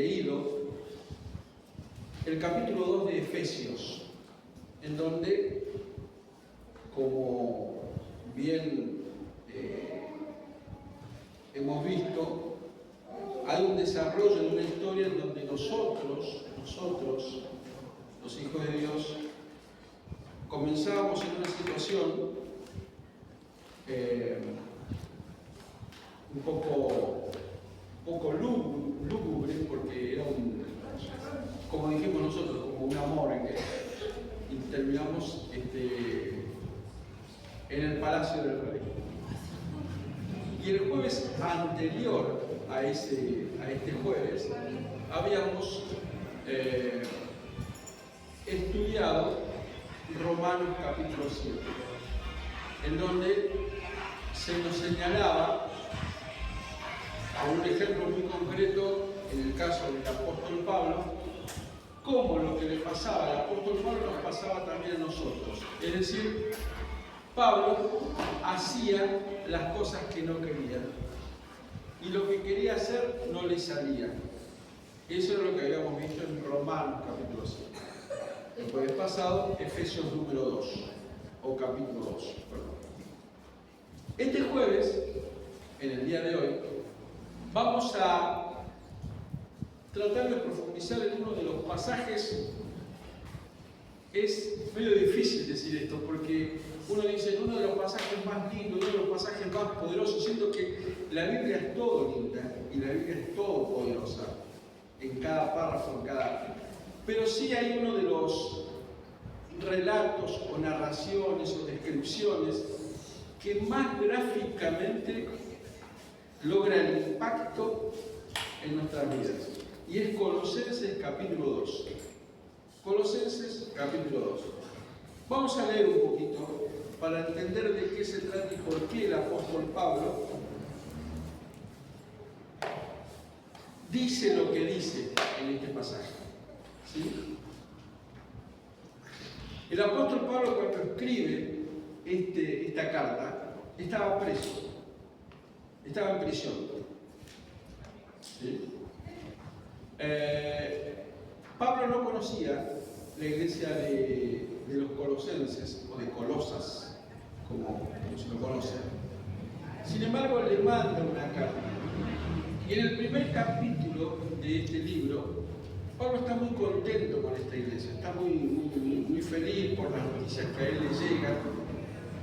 leído el capítulo 2 de Efesios, en donde, como bien hemos visto, hay un desarrollo de una historia en donde nosotros, los hijos de Dios, comenzábamos en una situación un poco lúgubre, porque era como dijimos nosotros, como un amor y terminamos en el palacio del rey. Y el jueves anterior a este jueves habíamos estudiado Romanos capítulo 7, en donde se nos señalaba a un ejemplo muy concreto, en el caso del apóstol Pablo, cómo lo que le pasaba al apóstol Pablo nos pasaba también a nosotros. Es decir, Pablo hacía las cosas que no quería, y lo que quería hacer no le salía. Eso es lo que habíamos visto en Romanos capítulo 7. El jueves pasado, Efesios número 2, o capítulo 2. Perdón. Este jueves, en el día de hoy, vamos a tratar de profundizar en uno de los pasajes. Es medio difícil decir esto, porque uno dice, uno de los pasajes más lindos, uno de los pasajes más poderosos. Siento que la Biblia es todo linda y la Biblia es todo poderosa, en cada párrafo, en cada... Pero sí hay uno de los relatos o narraciones o descripciones que más gráficamente logra el impacto en nuestras vidas. Y es Colosenses capítulo 2. Colosenses capítulo 2. Vamos a leer un poquito para entender de qué se trata y por qué el apóstol Pablo dice lo que dice en este pasaje. ¿Sí? El apóstol Pablo, cuando escribe esta carta, estaba preso, estaba en prisión. ¿Sí? Pablo no conocía la iglesia de los colosenses, o de Colosas, como se lo conoce. Sin embargo, le manda una carta. Y en el primer capítulo de este libro, Pablo está muy contento con esta iglesia, está muy feliz por las noticias que a él le llegan.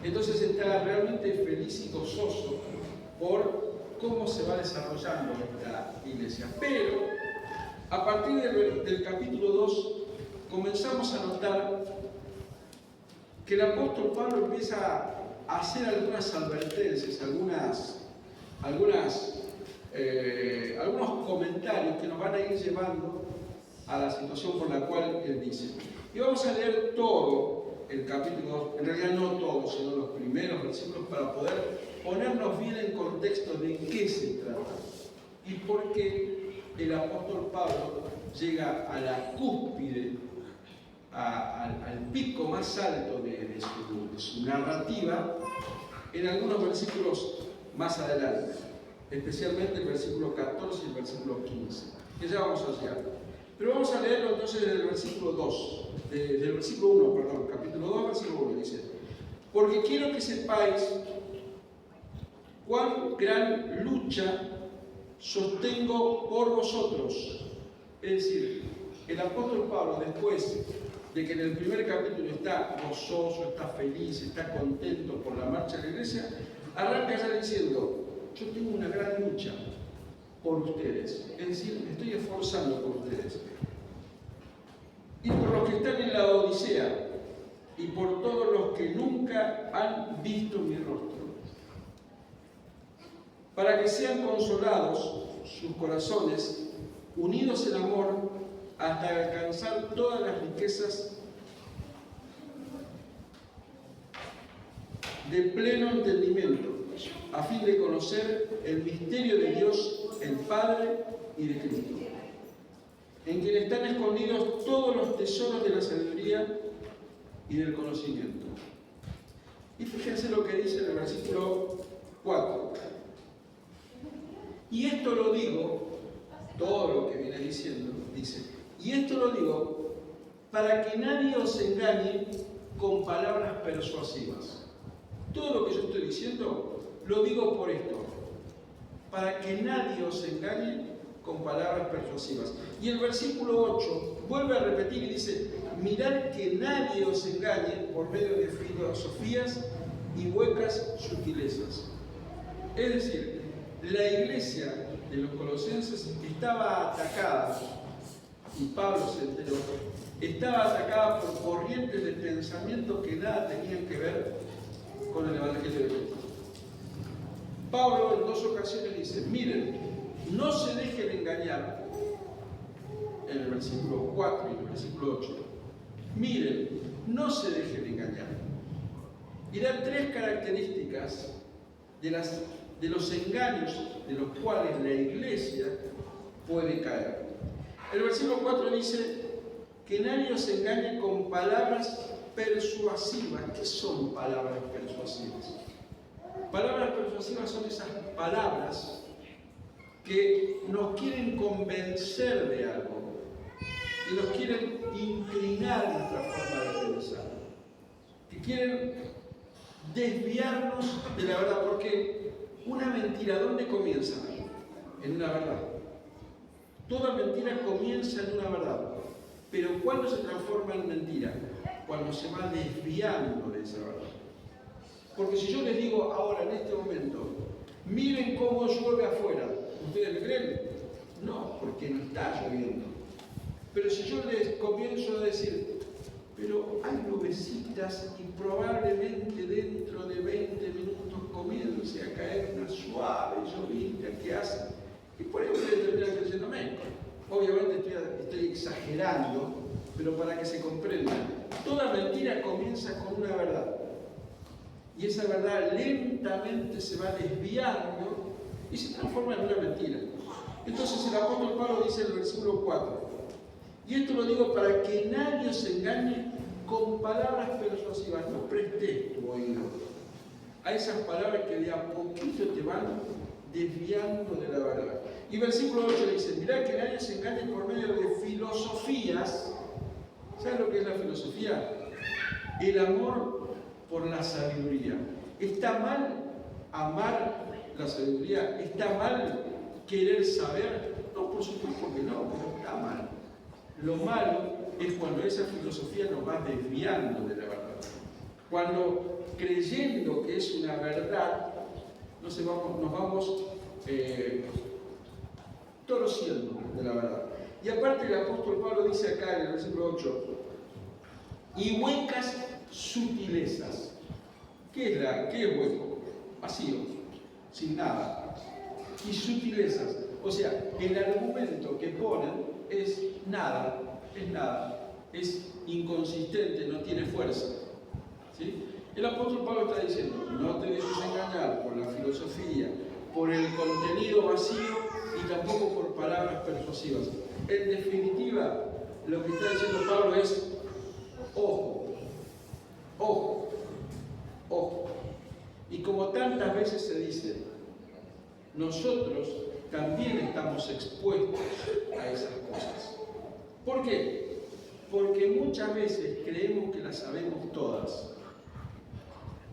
Entonces está realmente feliz y gozoso por cómo se va desarrollando esta iglesia. Pero a partir del capítulo 2 comenzamos a notar que el apóstol Pablo empieza a hacer algunas advertencias, algunos comentarios que nos van a ir llevando a la situación por la cual él dice. Y vamos a leer todo el capítulo 2, en realidad no todo, sino los primeros versículos, para poder ponernos bien en contexto de qué se trata y por qué el apóstol Pablo llega a la cúspide, al pico más alto de su narrativa en algunos versículos más adelante, especialmente el versículo 14 y el versículo 15, que ya vamos a llegar. Pero vamos a leerlo entonces desde el versículo 2, del versículo 1, perdón, capítulo 2, versículo 1, dice: porque quiero que sepáis cuán gran lucha sostengo por vosotros. Es decir, el apóstol Pablo, después de que en el primer capítulo está gozoso, está feliz, está contento por la marcha de la iglesia, arranca ya diciendo: yo tengo una gran lucha por ustedes, es decir, me estoy esforzando por ustedes, y por los que están en la Odisea, y por todos los que nunca han visto mi rostro, para que sean consolados sus corazones, unidos en amor, hasta alcanzar todas las riquezas de pleno entendimiento, a fin de conocer el misterio de Dios, el Padre y de Cristo, en quien están escondidos todos los tesoros de la sabiduría y del conocimiento. Y fíjense lo que dice en el versículo 4. Y esto lo digo todo lo que viene diciendo, dice, y esto lo digo para que nadie os engañe con palabras persuasivas. Todo lo que yo estoy diciendo lo digo por esto, para que nadie os engañe con palabras persuasivas. Y el versículo 8 vuelve a repetir y dice, mirad que nadie os engañe por medio de filosofías y huecas sutilezas. Es decir, la iglesia de los colosenses estaba atacada, y Pablo se enteró, estaba atacada por corrientes de pensamiento que nada tenían que ver con el Evangelio de Cristo. Pablo en 2 ocasiones dice, miren, no se dejen engañar, en el versículo 4 y en el versículo 8, miren, no se dejen engañar. Y dan tres características de los engaños de los cuales la iglesia puede caer. El versículo 4 dice que nadie os engañe con palabras persuasivas. ¿Qué son palabras persuasivas? Palabras persuasivas son esas palabras que nos quieren convencer de algo, que nos quieren inclinar nuestra forma de pensar, que quieren desviarnos de la verdad, porque una mentira, ¿dónde comienza? En una verdad. Toda mentira comienza en una verdad, pero ¿cuándo se transforma en mentira? Cuando se va desviando de esa verdad. Porque si yo les digo ahora, en este momento, miren cómo llueve afuera, ¿ustedes me creen? No, porque no está lloviendo. Pero si yo les comienzo a decir, pero hay nubecitas y probablemente dentro de 20 minutos comience a caer una suave llovizna que hace, y por ahí ustedes terminan creyéndome. Obviamente estoy exagerando, pero para que se comprenda, toda mentira comienza con una verdad. Y esa verdad lentamente se va desviando y se transforma en una mentira. Entonces el apóstol Pablo dice en el versículo 4, y esto lo digo para que nadie os engañe con palabras persuasivas. No prestes tu oído a esas palabras que de a poquito te van desviando de la verdad. Y versículo 8 dice, mirad que nadie se engañe por medio de filosofías. ¿Saben lo que es la filosofía? El amor por la sabiduría. ¿Está mal amar la sabiduría? ¿Está mal querer saber? No, por supuesto que no, pero está mal. Lo malo es cuando esa filosofía nos va desviando de la verdad. Cuando creyendo que es una verdad, nos vamos torciendo de la verdad. Y aparte el apóstol Pablo dice acá en el versículo 8, y huecas sutilezas. ¿Qué es hueco? Vacío, sin nada. Y sutilezas. O sea, el argumento que ponen es nada, es inconsistente, no tiene fuerza. ¿Sí? El apóstol Pablo está diciendo, no te dejes engañar por la filosofía, por el contenido vacío y tampoco por palabras persuasivas. En definitiva, lo que está diciendo Pablo es, ojo, ojo, ojo. Y como tantas veces se dice, nosotros también estamos expuestos a esas cosas. ¿Por qué? Porque muchas veces creemos que las sabemos todas.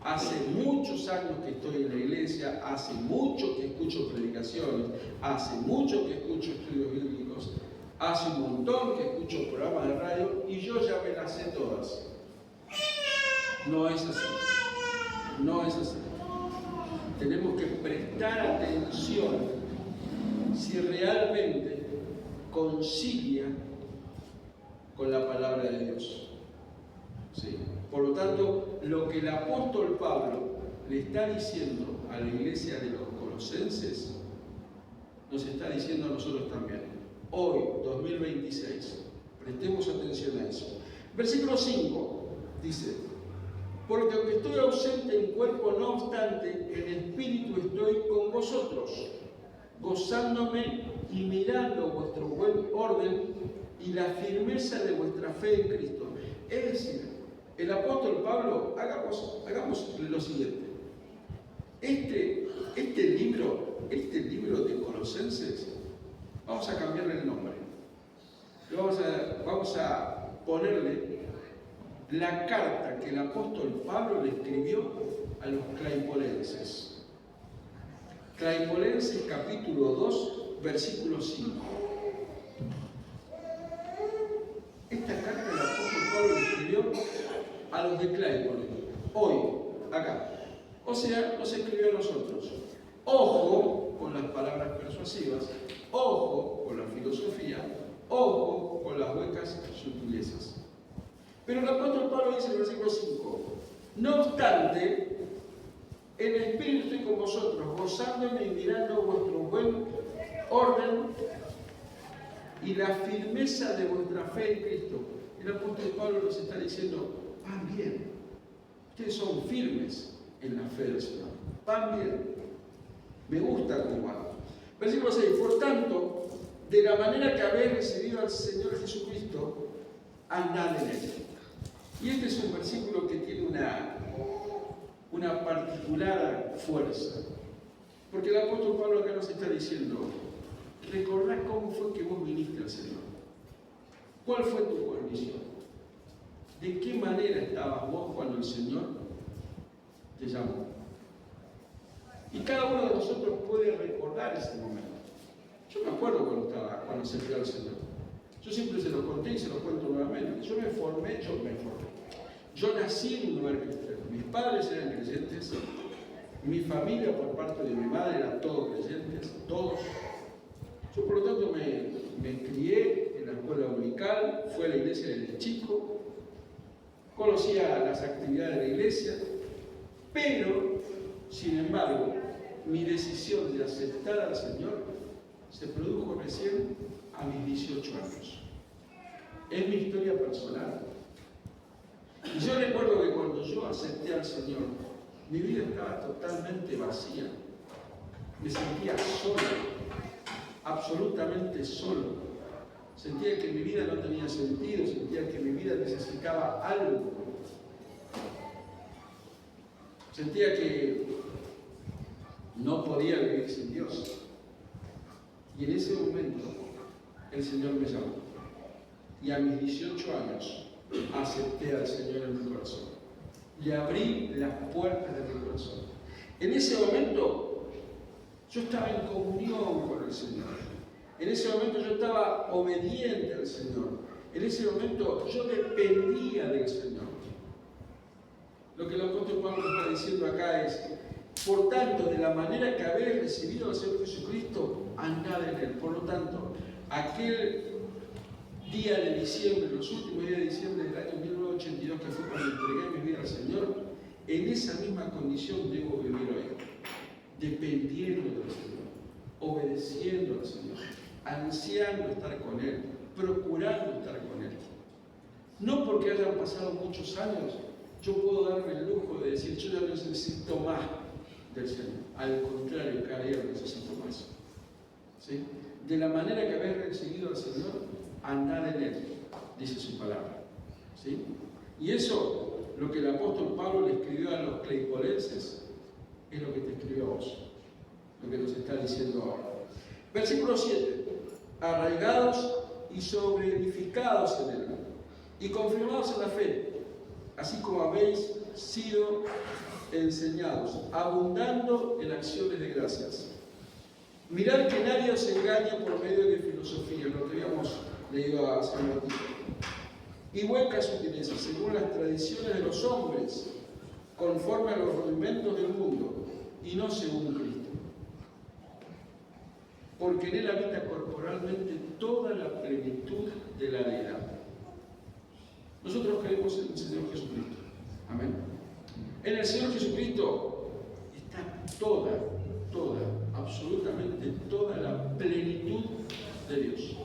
Hace muchos años que estoy en la iglesia, hace mucho que escucho predicaciones, hace mucho que escucho estudios bíblicos, hace un montón que escucho programas de radio y yo ya me las sé todas. No es así. No es así. Tenemos que prestar atención si realmente concilia con la palabra de Dios. ¿Sí? Por lo tanto, lo que el apóstol Pablo le está diciendo a la iglesia de los colosenses, nos está diciendo a nosotros también. Hoy, 2026, prestemos atención a eso. Versículo 5 dice, porque aunque estoy ausente en cuerpo, no obstante, en espíritu estoy con vosotros, gozándome y mirando vuestro buen orden y la firmeza de vuestra fe en Cristo. Es decir, el apóstol Pablo, hagamos lo siguiente. Este libro de Colosenses Vamos a cambiarle el nombre. Vamos a ponerle la carta que el apóstol Pablo le escribió a los claipolenses. Claipolenses capítulo 2, versículo 5. Esta carta el apóstol Pablo le escribió a los de Claypole, hoy, acá. O sea, nos escribió a nosotros. Ojo con las palabras persuasivas, ojo con la filosofía, ojo con las huecas sutilezas. Pero el apóstol Pablo dice en el versículo 5, no obstante, en espíritu estoy con vosotros, gozándome y mirando vuestro buen orden y la firmeza de vuestra fe en Cristo. El apóstol Pablo nos está diciendo, van bien, ustedes son firmes en la fe del Señor, van bien, me gusta cómo van. Versículo 6, por tanto, de la manera que habéis recibido al Señor Jesucristo, andad en él. Y este es un versículo que tiene una particular fuerza, porque el apóstol Pablo acá nos está diciendo, recordad cómo fue que vos viniste al Señor, cuál fue tu condición, de qué manera estabas vos cuando el Señor te llamó. Y cada uno de nosotros puede recordar ese momento. Yo me acuerdo cuando acepté al Señor. Yo siempre se lo conté y se lo cuento nuevamente. Yo me formé. Yo nací en un lugar cristiano. Mis padres eran creyentes. Mi familia, por parte de mi madre, eran todos creyentes, todos. Yo, por lo tanto, me crié en la escuela dominical, fui a la iglesia desde chico, conocía las actividades de la iglesia, pero, sin embargo, mi decisión de aceptar al Señor se produjo recién a mis 18 años. Es mi historia personal. Y yo recuerdo que cuando yo acepté al Señor, mi vida estaba totalmente vacía. Me sentía solo, absolutamente solo. Sentía que mi vida no tenía sentido, sentía que mi vida necesitaba algo. Sentía que no podía vivir sin Dios. Y en ese momento el Señor me llamó. Y a mis 18 años acepté al Señor en mi corazón. Le abrí las puertas de mi corazón. En ese momento yo estaba en comunión con el Señor. En ese momento yo estaba obediente al Señor. En ese momento yo dependía del Señor. Lo que el apóstol Pablo está diciendo acá es, por tanto, de la manera que habéis recibido al Señor Jesucristo, andad en él. Por lo tanto, aquel día de diciembre, los últimos días de diciembre del año 1982, que fue cuando entregué mi vida al Señor, en esa misma condición debo vivir hoy, dependiendo del Señor, obedeciendo al Señor, ansiando estar con Él, procurando estar con Él. No porque hayan pasado muchos años, yo puedo darme el lujo de decir, yo ya no necesito más del Señor. Al contrario, cada día necesito más. ¿Sí? De la manera que habéis recibido al Señor, andad en Él, dice su palabra. ¿Sí? Y eso, lo que el apóstol Pablo le escribió a los claypolenses, es lo que te escribió a vos, lo que nos está diciendo ahora. Versículo 7. Arraigados y sobreedificados en Él, y confirmados en la fe, así como habéis sido enseñados, abundando en acciones de gracias. Mirad que nadie os engañe por medio de filosofía, lo que habíamos leído hace un ratito, y huecas sutilezas, según las tradiciones de los hombres, conforme a los rudimentos del mundo, y no según Cristo. Porque en Él habita corporalmente toda la plenitud de la deidad. Nosotros creemos en el Señor Jesucristo. Amén. En el Señor Jesucristo está toda, absolutamente toda la plenitud de Dios.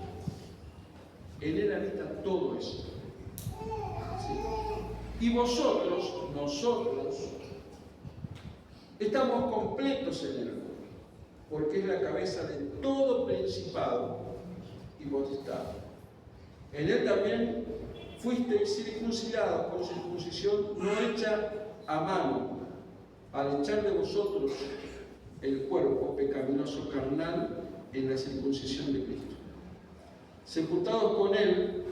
En Él habita todo eso. ¿Sí? Y nosotros, estamos completos en Él, porque es la cabeza de todo principado y potestad. En Él también fuisteis circuncidados con circuncisión no hecha a mano, al echar de vosotros el cuerpo pecaminoso carnal en la circuncisión de Cristo, sepultados con Él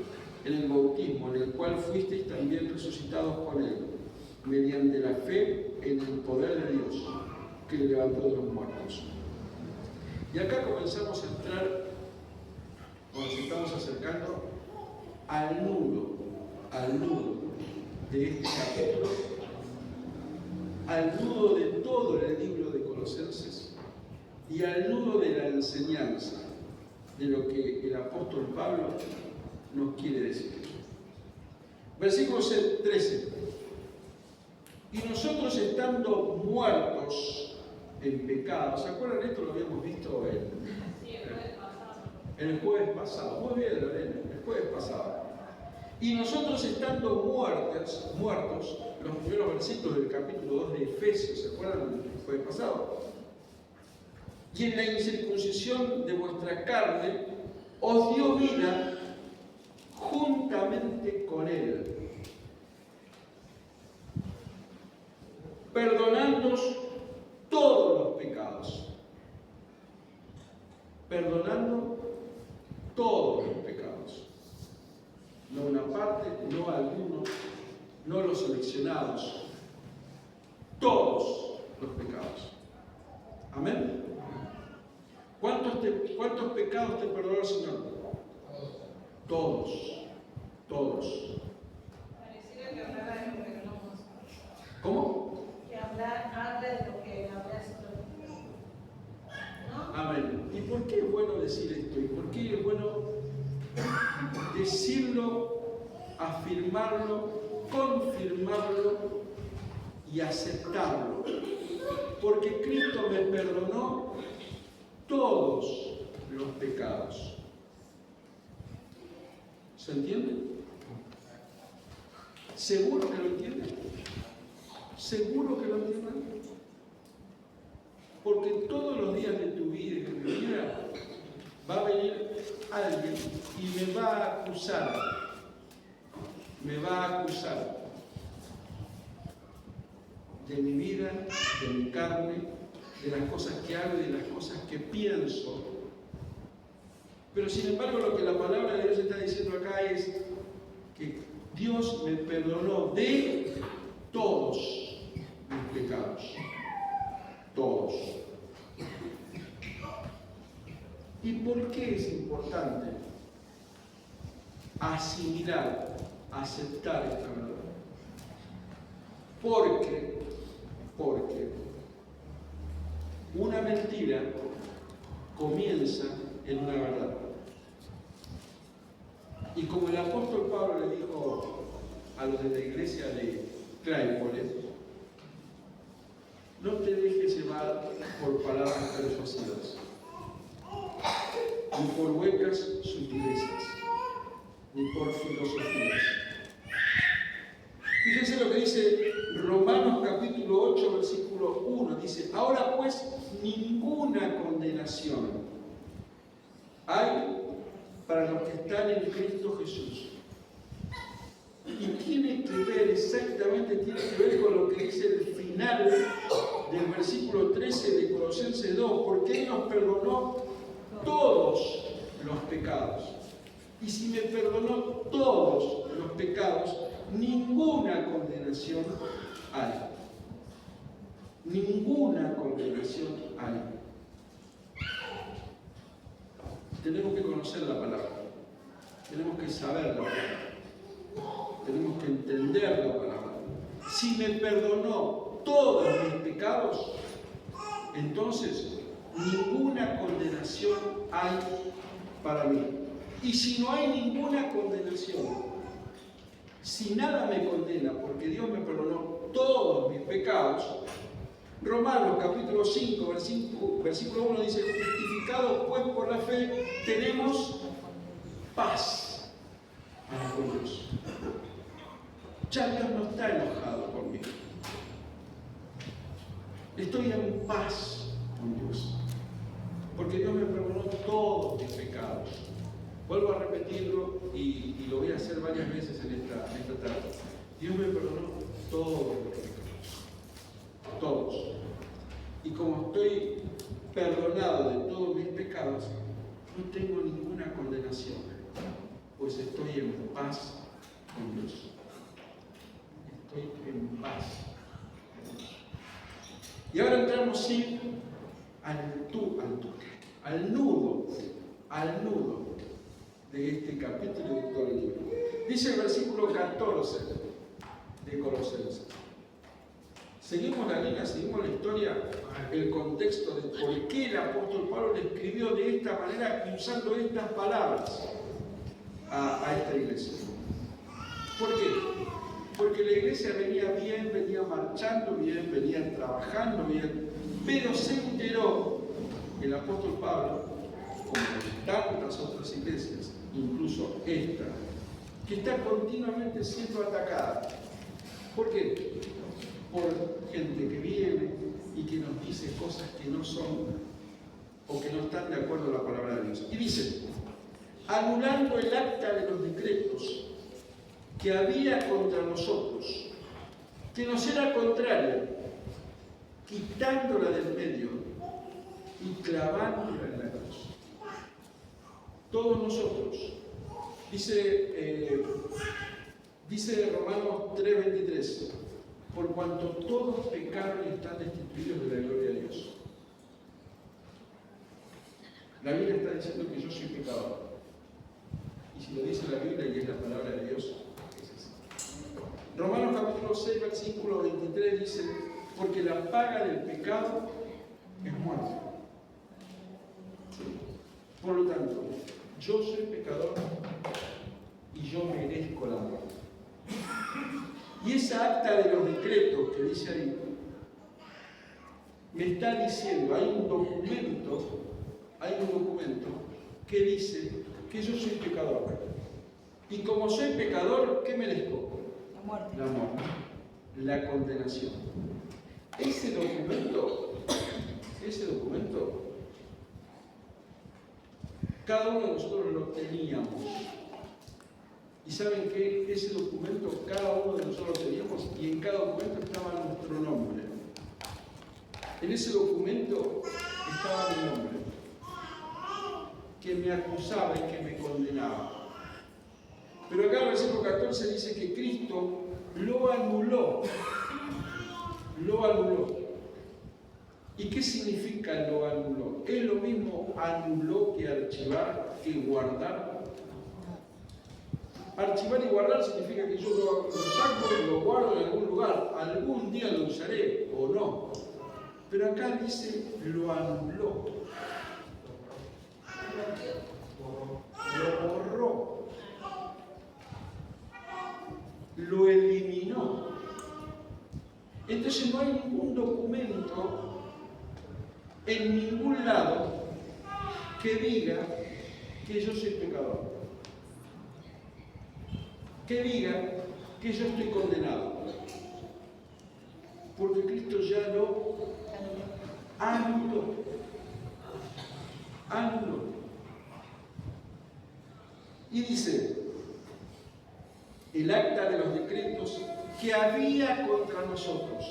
en el bautismo, en el cual fuisteis también resucitados con Él, mediante la fe en el poder de Dios, que le levantó de los muertos. Y acá comenzamos a entrar, nos estamos acercando al nudo de este capítulo, al nudo de todo el libro de Colosenses y al nudo de la enseñanza de lo que el apóstol Pablo nos quiere decir. Versículo 13. Y nosotros estando muertos en pecado, ¿se acuerdan? Esto lo habíamos visto en el jueves pasado. Muy bien, Lorena, el jueves pasado. Y nosotros estando muertos, los primeros versículos del capítulo 2 de Efesios, ¿se acuerdan del jueves pasado? Y en la incircuncisión de vuestra carne os dio vida juntamente con Él, perdonándonos todos los pecados. Perdonando todos los pecados. No una parte, no algunos, no los seleccionados. Todos los pecados. Amén. ¿Cuántos pecados te perdonó el Señor? Todos. Todos. Pareciera que hablara de lo que no. ¿Cómo? Que habla de lo que hablas, ¿no? Amén. ¿Y por qué es bueno decir esto? ¿Y por qué es bueno decirlo, afirmarlo, confirmarlo y aceptarlo? Porque Cristo me perdonó todos los pecados. ¿Se entiende? ¿Seguro que lo entienden? ¿Seguro que lo entienden? Porque todos los días de tu vida y de mi vida va a venir alguien y me va a acusar. Me va a acusar de mi vida, de mi carne, de las cosas que hago y de las cosas que pienso. Pero sin embargo lo que la palabra de Dios está diciendo acá es que Dios me perdonó de todos mis pecados. Todos. ¿Y por qué es importante asimilar, aceptar esta verdad? Porque una mentira comienza en una verdad. Y como el apóstol Pablo le dijo a los de la iglesia de Claypole, no te dejes llevar por palabras persuasivas, ni por huecas sutilezas, ni por filosofías. Fíjense lo que dice Romanos capítulo 8, versículo 1. Dice, ahora pues ninguna condenación hay para los que están en Cristo Jesús. Y tiene que ver, exactamente tiene que ver con lo que dice el final del versículo 13 de Colosenses 2, porque Él nos perdonó todos los pecados. Y si me perdonó todos los pecados, ninguna condenación hay. Ninguna condenación hay. Tenemos que conocer la palabra. Tenemos que saber la palabra. Tenemos que entender la palabra. Si me perdonó todos mis pecados, entonces ninguna condenación hay para mí. Y si no hay ninguna condenación, si nada me condena, porque Dios me perdonó todos mis pecados, Romanos capítulo 5, versículo 1 dice, justificados pues por la fe, tenemos paz para con Dios. Ya Dios no está enojado conmigo. Estoy en paz con Dios. Porque Dios me perdonó todos mis pecados. Vuelvo a repetirlo y lo voy a hacer varias veces en esta tarde. Dios me perdonó todos los pecados. Todos. Y como estoy perdonado de todos mis pecados, no tengo ninguna condenación, pues estoy en paz con Dios. Estoy en paz con Dios. Y ahora entramos sí al nudo de este capítulo de todo el libro. Dice el versículo 14 de Colosenses. Seguimos la línea, seguimos la historia, el contexto de por qué el apóstol Pablo le escribió de esta manera y usando estas palabras a esta iglesia. ¿Por qué? Porque la iglesia venía bien, venía marchando bien, venía trabajando bien, pero se enteró el apóstol Pablo, como en tantas otras iglesias, incluso esta, que está continuamente siendo atacada. ¿Por qué? Por gente que viene y que nos dice cosas que no son o que no están de acuerdo a la palabra de Dios. Y dice, anulando el acta de los decretos que había contra nosotros, que nos era contraria, quitándola del medio y clavándola en la cruz. Todos nosotros, dice Romanos 3:23, por cuanto todos pecaron y están destituidos de la gloria de Dios. La Biblia está diciendo que yo soy pecador. Y si lo dice la Biblia y es la palabra de Dios, es así. Romanos capítulo 6, versículo 23 dice, porque la paga del pecado es muerte. Por lo tanto, yo soy pecador y yo merezco la muerte. Y esa acta de los decretos que dice ahí, me está diciendo, hay un documento que dice que yo soy pecador. Y como soy pecador, ¿qué merezco? La muerte. La muerte, la condenación. Ese documento, cada uno de nosotros lo teníamos. Y saben que ese documento, cada uno de nosotros lo teníamos y en cada documento estaba nuestro nombre. En ese documento estaba mi nombre, que me acusaba y que me condenaba. Pero acá en el versículo 14 dice que Cristo lo anuló. Lo anuló. ¿Y qué significa lo anuló? ¿Es lo mismo anuló que archivar, que guardar? Archivar y guardar significa que yo lo saco y lo guardo en algún lugar. Algún día lo usaré o no. Pero acá dice lo anuló. Lo borró. Lo eliminó. Entonces no hay ningún documento en ningún lado que diga que yo soy pecador, que diga que yo estoy condenado, porque Cristo ya lo anuló. Y dice, el acta de los decretos que había contra nosotros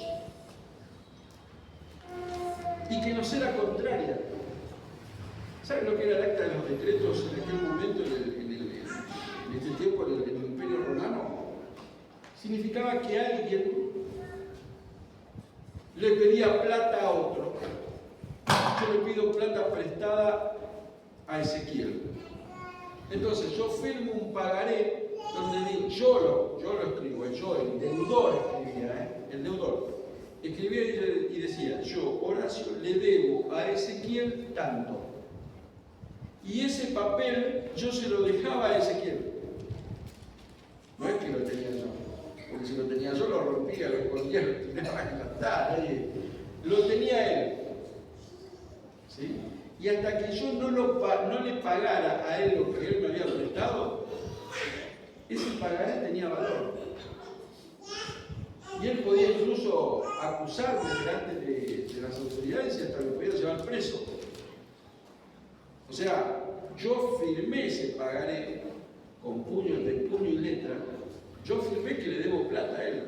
y que nos era contraria. ¿Saben lo que era el acta de los decretos en aquel momento, en este tiempo, en el Imperio Romano? Significaba que alguien le pedía plata a otro. Yo le pido plata prestada a Ezequiel. Entonces yo firmo un pagaré donde digo, yo lo escribo, el deudor escribía, el deudor. Escribía y decía, yo, Horacio, le debo a Ezequiel tanto. Y ese papel yo se lo dejaba a Ezequiel. No es que lo tenía yo, porque si lo tenía yo lo rompía, lo escondía, lo tiraba en la tabla. Lo tenía él. ¿Sí? Y hasta que yo no le pagara a él lo que él me había prestado, ese pagaré tenía valor. Y él podía incluso acusarme delante de las autoridades y hasta me podía llevar preso. O sea, yo firmé ese pagaré con puño y letra. Yo firmé que le debo plata a él.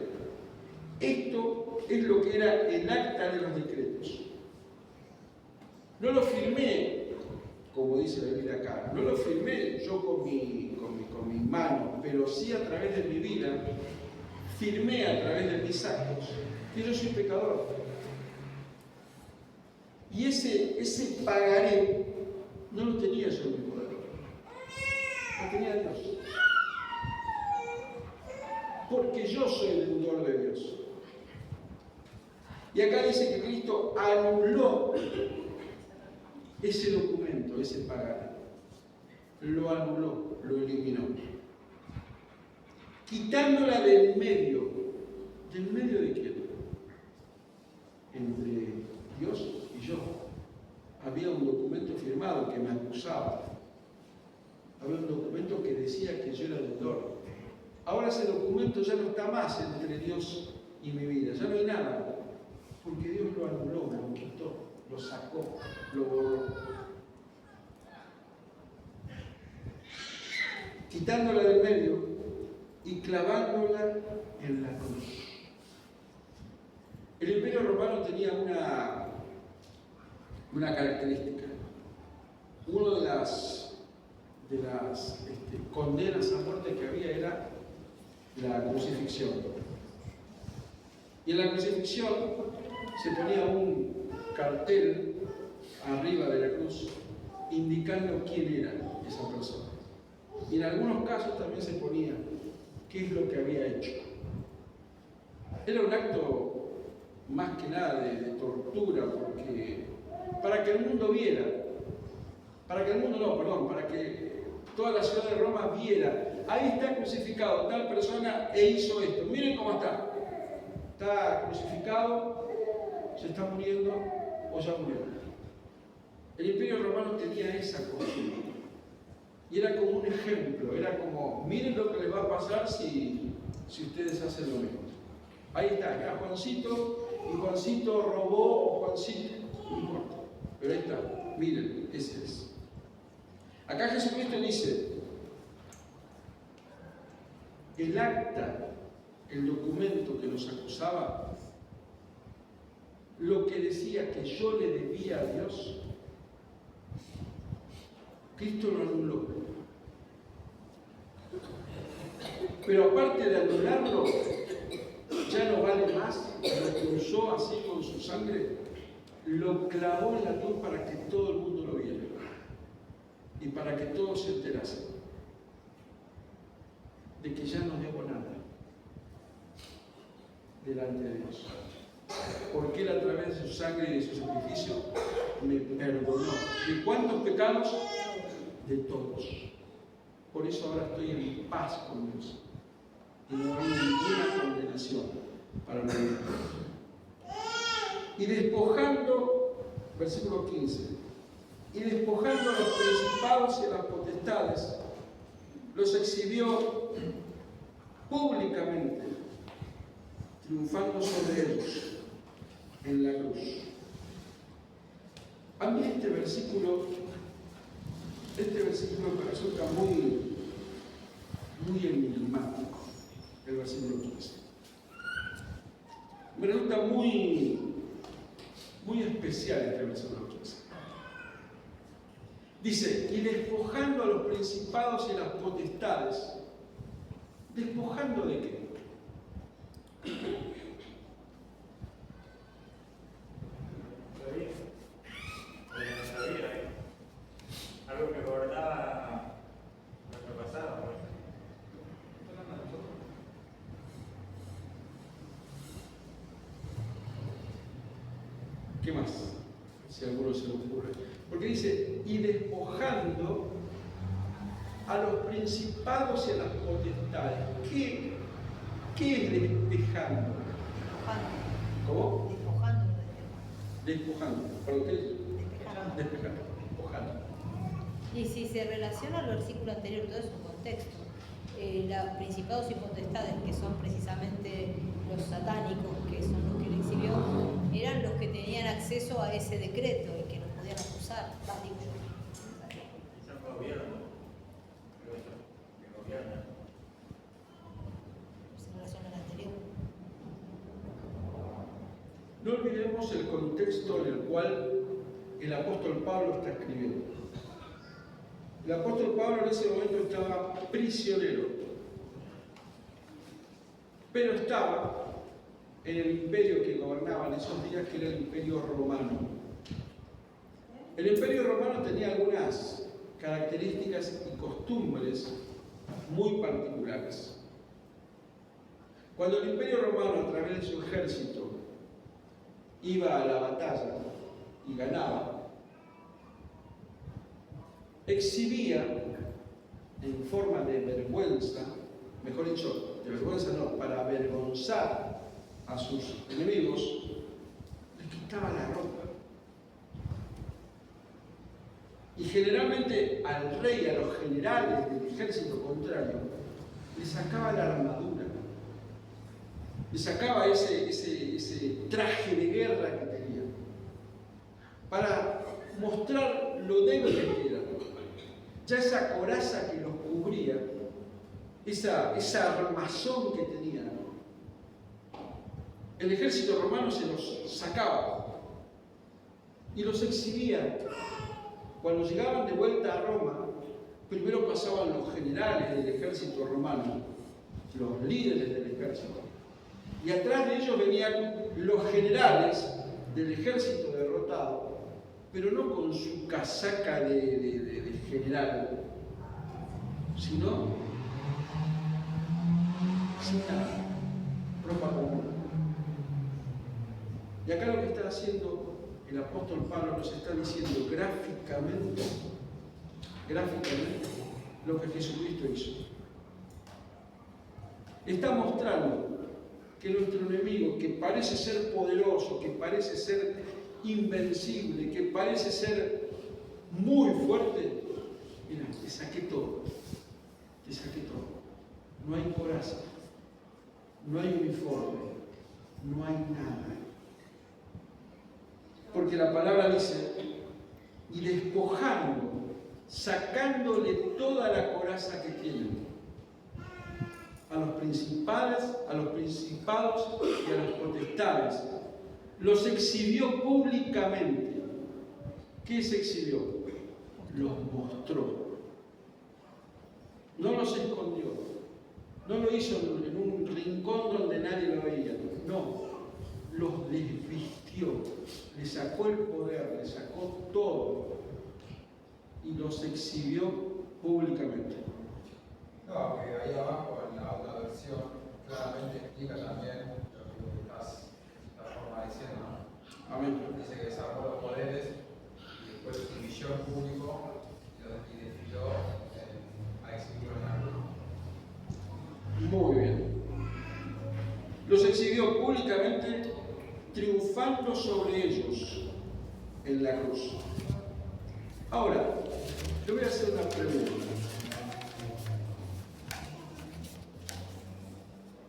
Esto es lo que era el acta de los decretos. No lo firmé, como dice la Biblia acá, no lo firmé yo con mis manos, pero sí a través de mi vida, firmé a través de mis actos que yo soy pecador. Y ese pagaré no lo tenía yo en mi poder, lo tenía Dios. Porque yo soy el deudor de Dios. Y acá dice que Cristo anuló ese documento, ese pagaré. Lo anuló, lo eliminó. Quitándola del medio. ¿Del medio de quién? Entre Dios y yo. Había un documento firmado que me acusaba. Había un documento que decía que yo era deudor. Ahora ese documento ya no está más entre Dios y mi vida. Ya no hay nada. Porque Dios lo anuló, lo quitó, lo sacó, lo borró. Quitándola del medio y clavándola en la cruz. El Imperio Romano tenía una característica. Una de las condenas a muerte que había era la crucifixión. Y en la crucifixión se ponía un cartel arriba de la cruz indicando quién era esa persona. Y en algunos casos también se ponía qué es lo que había hecho. Era un acto más que nada de tortura, porque para que el mundo viera, para que toda la ciudad de Roma viera, ahí está crucificado tal persona e hizo esto. Miren cómo está. Está crucificado, se está muriendo o ya murió. El Imperio Romano tenía esa costumbre. Y era como un ejemplo, era como, miren lo que les va a pasar si ustedes hacen lo mismo. Ahí está, acá Juancito, y Juancito robó, o Juancito, no importa. Pero ahí está, miren, ese es. Acá Jesucristo dice, el acta, el documento que nos acusaba, lo que decía que yo le debía a Dios, Cristo lo anuló. Pero aparte de anularlo, ya no vale más, lo que usó así con su sangre, lo clavó en la cruz para que todo el mundo lo viera y para que todos se enterasen de que ya no debo nada delante de Dios. Porque Él a través de su sangre y de su sacrificio me perdonó. ¿De cuántos pecados? De todos. Por eso ahora estoy en paz con Dios. Y no hay ninguna condenación para nadie. Y despojando, versículo 15, y despojando a los principados y a las potestades, los exhibió públicamente, triunfando sobre ellos en la cruz. A mí este versículo me resulta muy enigmático, el versículo 15. Me resulta muy especial este versículo 15. Dice, y despojando a los principados y a las potestades, ¿despojando de qué? Algo que gobernaba nuestro pasado. ¿Qué más? Si a alguno se le ocurre. Porque dice, y despojando a los principados y a las potestades. ¿Qué es despejando? ¿Cómo? Despojando. ¿Para qué es? Despejando. Despojando. Y si se relaciona al versículo anterior, todo es un contexto. Los principados y potestades, que son precisamente los satánicos, que son los que él exhibió, eran los que tenían acceso a ese decreto y que nos podían acusar. Digo yo. Es el gobierno. El gobierno. Se relaciona al anterior. No olvidemos el contexto en el cual el apóstol Pablo está escribiendo. El apóstol Pablo en ese momento estaba prisionero, pero estaba en el imperio que gobernaba en esos días, que era el imperio romano. El imperio romano tenía algunas características y costumbres muy particulares. Cuando el imperio romano, a través de su ejército, iba a la batalla y ganaba, exhibía en forma de vergüenza, mejor dicho, de vergüenza no, para avergonzar a sus enemigos, les quitaba la ropa. Y generalmente al rey, a los generales del ejército contrario, le sacaba la armadura, le sacaba ese traje de guerra que tenía, para mostrar lo débiles que eran. Ya esa coraza que los cubría, esa armazón que tenían, el ejército romano se los sacaba y los exhibía. Cuando llegaban de vuelta a Roma, primero pasaban los generales del ejército romano, los líderes del ejército, y atrás de ellos venían los generales del ejército derrotado, pero no con su casaca de general, sino sin nada, ropa común. Y acá lo que está haciendo el apóstol Pablo nos está diciendo gráficamente lo que Jesucristo hizo. Está mostrando que nuestro enemigo, que parece ser poderoso, que parece ser invencible, que parece ser muy fuerte, mira, te saqué todo. No hay coraza, no hay uniforme, no hay nada. Porque la palabra dice, y despojando, sacándole toda la coraza que tienen, a los principados y a los potestades, los exhibió públicamente. ¿Qué se exhibió? Los mostró. No los escondió. No lo hizo en un rincón donde nadie lo veía. No, los desvistió. Le sacó el poder, le sacó todo y los exhibió públicamente. No, porque ahí abajo en la otra versión claramente explica también lo que estás formalizando, ¿no? Amén. Dice que desarrolló los poderes y después exhibió en público y decidió a exhibirlo en la cruz. Muy bien. Los exhibió públicamente, triunfando sobre ellos en la cruz. Ahora, te voy a hacer una pregunta.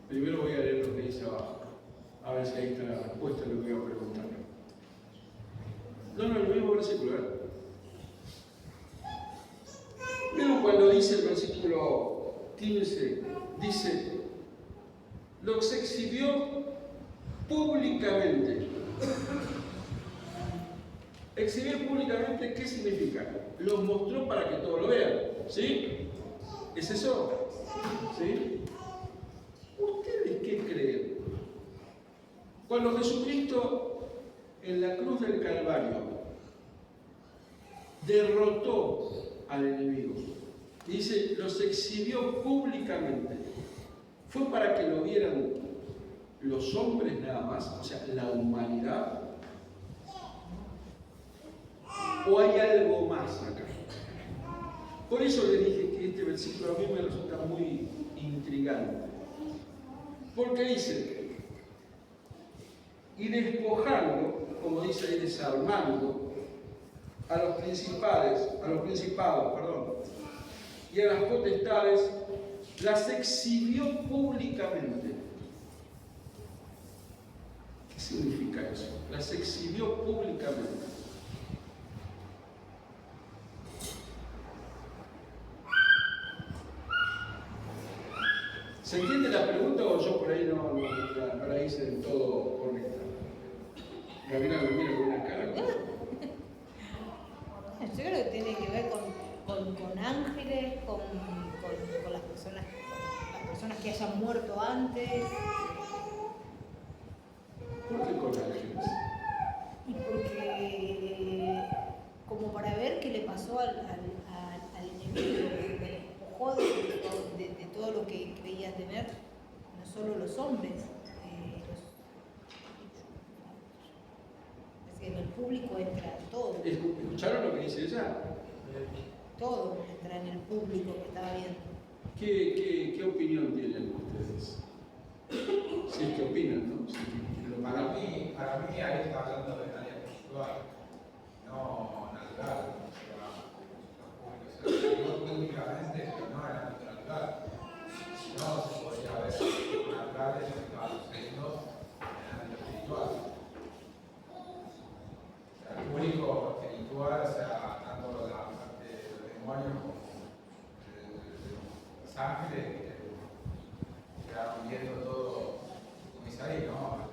Primero voy a leer lo que dice abajo, a ver si ahí está la respuesta a lo que voy a preguntar. No, el mismo versículo, ¿eh? Pero cuando dice el versículo 15, dice, los exhibió públicamente. Exhibir públicamente, ¿qué significa? Los mostró para que todos lo vean, ¿sí? ¿Es eso? ¿Sí? ¿Ustedes qué creen? Cuando Jesucristo en la cruz del Calvario derrotó al enemigo, y dice, los exhibió públicamente, ¿fue para que lo vieran los hombres nada más? O sea, la humanidad. ¿O hay algo más acá? Por eso le dije que este versículo a mí me resulta muy intrigante. Porque dice, y despojando, como dice ahí, desarmando, a los principados, y a las potestades, las exhibió públicamente. ¿Qué significa eso? Las exhibió públicamente. ¿Se entiende la pregunta o yo por ahí no la hice del todo correcta? Gabriela me mira con una cara. Yo creo que tiene que ver con ángeles, con las personas que hayan muerto antes. ¿Por qué con ángeles? Y porque, como para ver qué le pasó al enemigo, que le despojó de todo lo que creía tener, no solo los hombres, es que en el público entra todo. ¿Escucharon lo que dice ella? Todo entra en el público que estaba viendo. ¿Qué opinión tienen ustedes? Si es que opinan, ¿no? Si es que lo Para mí ahí está hablando de área espiritual, no natural. Se lo digo públicamente que no era natural. Si no, se podría ver naturales que estaban sucediendo en el ámbito espiritual. O sea, el público espiritual, o sea, tanto la parte de los demonios como los ángeles, quedaron viendo todo, como dice ahí, ¿no?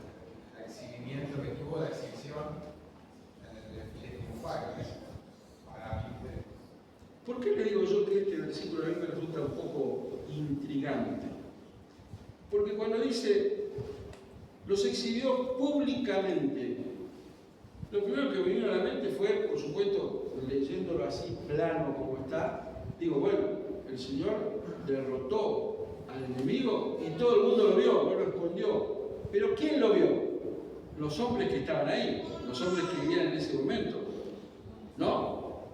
El exhibimiento que tuvo, la exhibición en el desfile triunfal, para mí. ¿Por qué le digo yo que este versículo a mí me resulta un poco intrigante? Porque cuando dice, los exhibió públicamente, lo primero que me vino a la mente fue, por supuesto, leyéndolo así plano como está, digo, bueno, el Señor derrotó al enemigo y todo el mundo lo vio, no lo escondió. Pero ¿quién lo vio? Los hombres que estaban ahí, los hombres que vivían en ese momento. ¿No?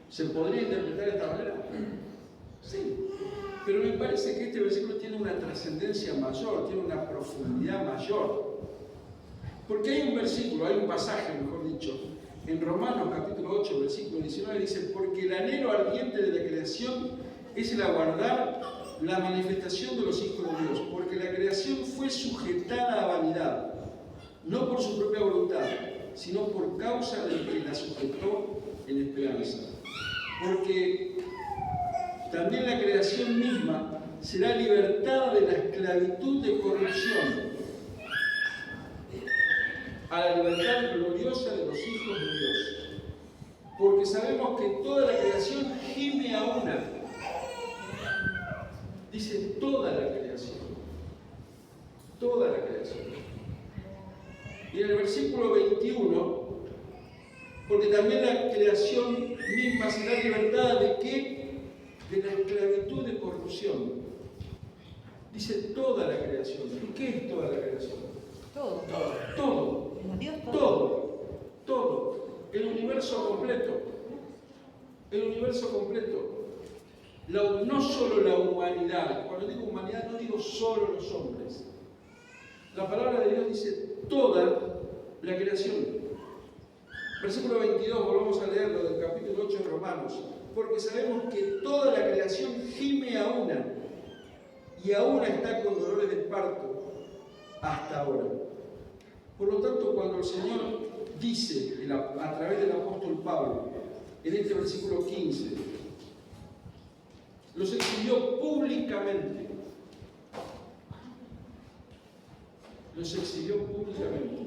¿Se podría interpretar de esta manera? Sí. Pero me parece que este versículo tiene una trascendencia mayor, tiene una profundidad mayor. Porque hay un versículo, hay un pasaje, mejor dicho, en Romanos capítulo 8, versículo 19, dice, porque el anhelo ardiente de la creación es el aguardar la manifestación de los hijos de Dios, porque la creación fue sujetada a vanidad, no por su propia voluntad, sino por causa del que la sujetó en esperanza. Porque también la creación misma será libertada de la esclavitud de corrupción a la libertad gloriosa de los hijos de Dios. Porque sabemos que toda la creación gime a una. Dice toda la creación. Toda la creación. Y en el versículo 21, porque también la creación misma será libertada ¿de qué? De la esclavitud de corrupción. Dice toda la creación. ¿Y qué es toda la creación? Todo. Todo. Dios todo. Todo. Todo. El universo completo. El universo completo. No solo la humanidad. Cuando digo humanidad no digo solo los hombres. La palabra de Dios dice toda la creación. Versículo 22, volvamos a leerlo del capítulo 8 de Romanos. Porque sabemos que toda la creación gime a una y aún está con dolores de parto hasta ahora. Por lo tanto, cuando el Señor dice a través del apóstol Pablo, en este versículo 15, los exhibió públicamente. Los exhibió públicamente.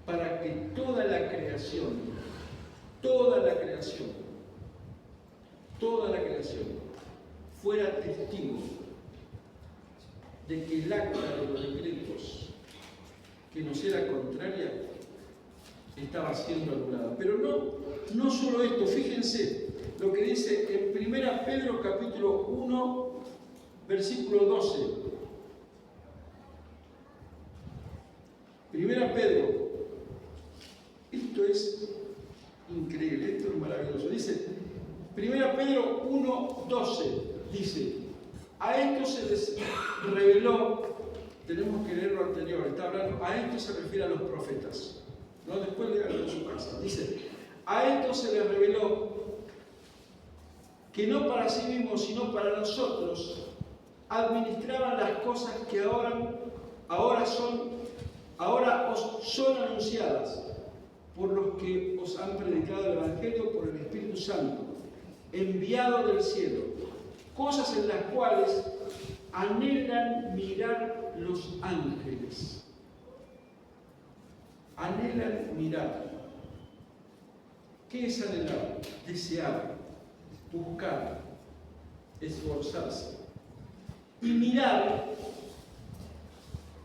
Para que toda la creación fuera testigo de que el acta de los decretos que nos era contraria estaba siendo anulada. Pero no solo esto, fíjense lo que dice en 1 Pedro capítulo 1, versículo 12. 1 Pedro, esto es increíble, esto es maravilloso. Dice, 1 Pedro 1, 12, dice, a esto se les reveló, tenemos que leer lo anterior, está hablando, a esto se refiere a los profetas, ¿no? Después léanlo en su casa. Dice, a esto se les reveló que no para sí mismos, sino para nosotros, administraban las cosas que ahora os son anunciadas por los que os han predicado el Evangelio por el Espíritu Santo, enviado del cielo, cosas en las cuales anhelan mirar los ángeles. Anhelan mirar. ¿Qué es anhelar? Desear, buscar, esforzarse. Y mirar,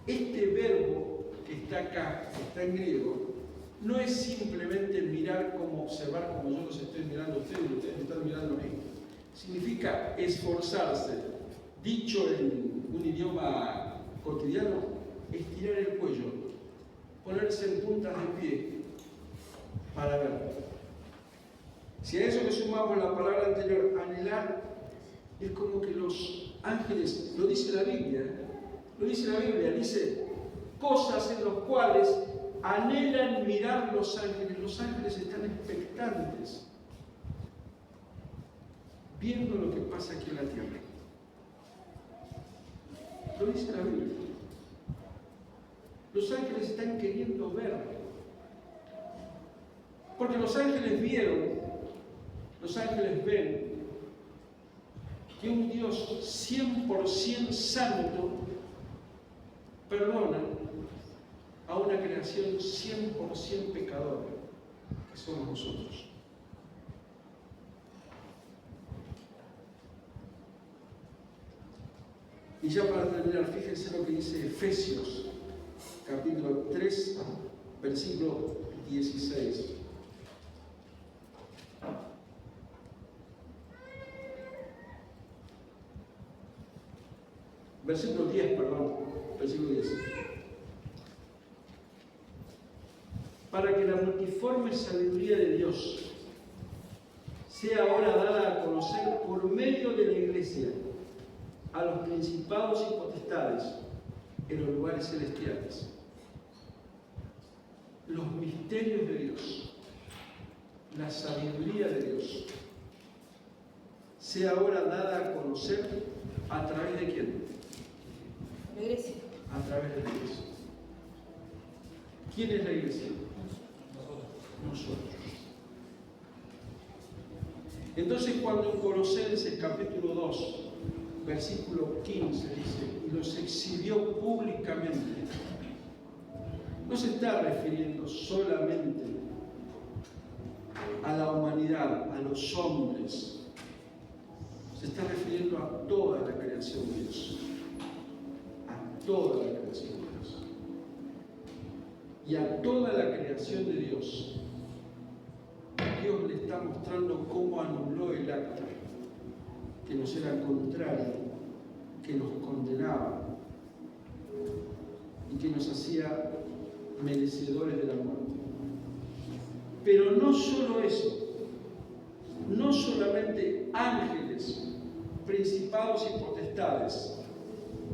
este verbo que está acá, que está en griego, no es simplemente mirar como observar como yo los estoy mirando a ustedes y ustedes me están mirando a mí. Significa esforzarse. Dicho en un idioma cotidiano, estirar el cuello, ponerse en puntas de pie para ver. Si a eso le sumamos la palabra anterior, anhelar, es como que los ángeles, lo dice la Biblia, dice cosas en las cuales anhelan mirar los ángeles están expectantes, viendo lo que pasa aquí en la tierra. Lo dice la Biblia. Los ángeles están queriendo ver, porque los ángeles ven que un Dios 100% santo perdona a una creación 100% pecadora, que somos nosotros. Y ya para terminar, fíjense lo que dice Efesios, capítulo 3, versículo 16. Versículo 10, versículo 10. Para que la multiforme sabiduría de Dios sea ahora dada a conocer por medio de la Iglesia a los principados y potestades en los lugares celestiales. Los misterios de Dios, la sabiduría de Dios, sea ahora dada a conocer a través de quién? La iglesia. A través de la iglesia. ¿Quién es la iglesia? Nosotros. Entonces, cuando en Colosenses capítulo 2, versículo 15 dice, y los exhibió públicamente, no se está refiriendo solamente a la humanidad, a los hombres, se está refiriendo a toda la creación de Dios, a toda la creación de Dios. Y a toda la creación de Dios, Dios le está mostrando cómo anuló el acta que nos era contrario, que nos condenaba y que nos hacía merecedores de la muerte. Pero no solo eso, no solamente ángeles, principados y potestades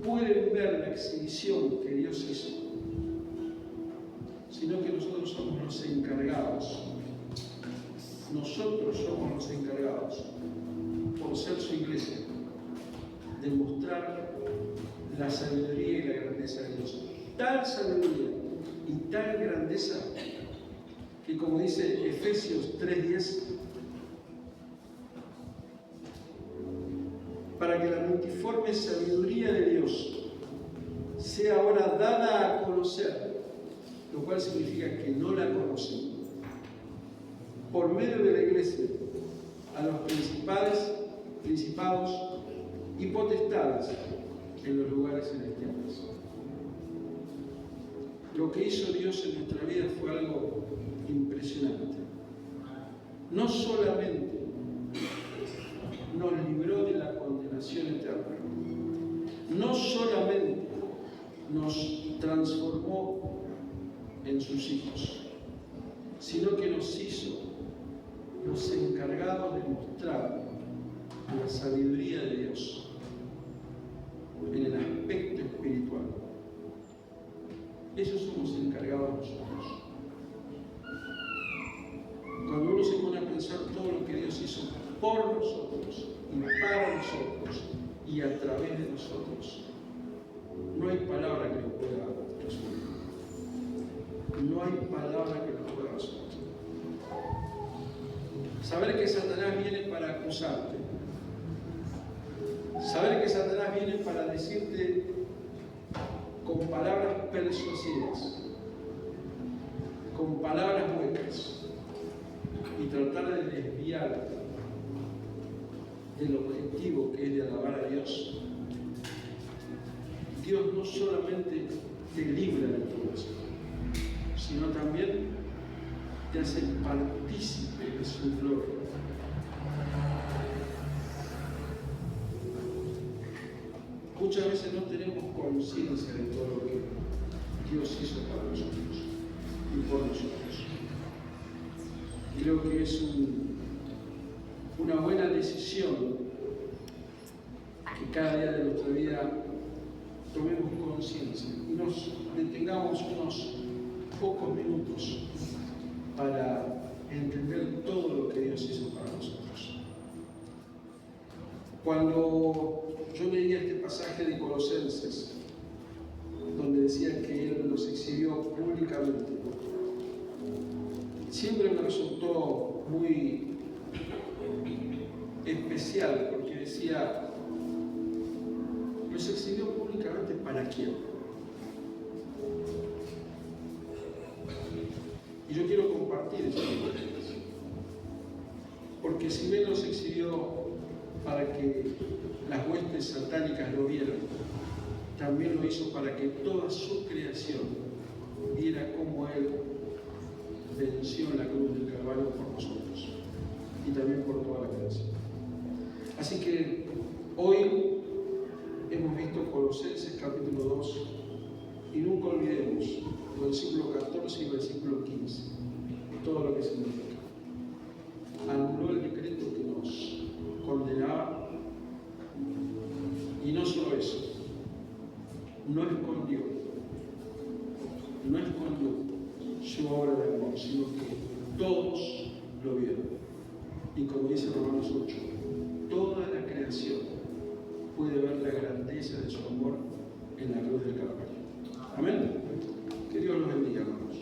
pueden ver la exhibición que Dios hizo, sino que nosotros somos los encargados. Nosotros somos los encargados, por ser su iglesia, de mostrar la sabiduría y la grandeza de Dios. Tal sabiduría y tal grandeza que, como dice Efesios 3:10, para que la multiforme sabiduría de Dios sea ahora dada a conocer, lo cual significa que no la conocen, por medio de la iglesia, a los principados y potestades en los lugares celestiales. Lo que hizo Dios en nuestra vida fue algo impresionante. No solamente nos libró de la condenación eterna, no solamente nos transformó en sus hijos, sino que nos hizo los encargados de mostrar la sabiduría de Dios en el aspecto espiritual. Eso somos encargados nosotros. Cuando uno se pone a pensar todo lo que Dios hizo por nosotros y para nosotros y a través de nosotros, no hay palabra que lo pueda resumir. No hay palabra que lo pueda resumir. Saber que Satanás viene para acusarte, saber que Satanás viene para decirte con palabras persuasivas, con palabras huecas, y tratar de desviar del objetivo que es de alabar a Dios, Dios no solamente te libra de todo eso, sino también te hace partícipe de su gloria. Muchas veces no tenemos conciencia de todo lo que Dios hizo para nosotros y por nosotros. Creo que es una buena decisión que cada día de nuestra vida tomemos conciencia y nos detengamos unos pocos minutos para entender todo lo que Dios hizo para nosotros. Cuando yo leía este pasaje de Colosenses, donde decía que Él los exhibió públicamente, siempre me resultó muy especial, porque decía, los exhibió públicamente ¿para quién? Y yo quiero compartir eso con ustedes, porque si bien los exhibió para que las huestes satánicas lo vieran, también lo hizo para que toda su creación viera cómo Él venció en la cruz del Calvario por nosotros y también por toda la creación. Así que hoy hemos visto Colosenses capítulo 2 y nunca olvidemos el versículo 14 y el versículo 15, todo lo que significa. Anuló el decreto que nos condenaba y no solo eso, no escondió su obra de amor, sino que todos lo vieron. Y como dice Romanos 8, toda la creación puede ver la grandeza de su amor en la cruz del Calvario. Amén. Que Dios los bendiga, hermanos.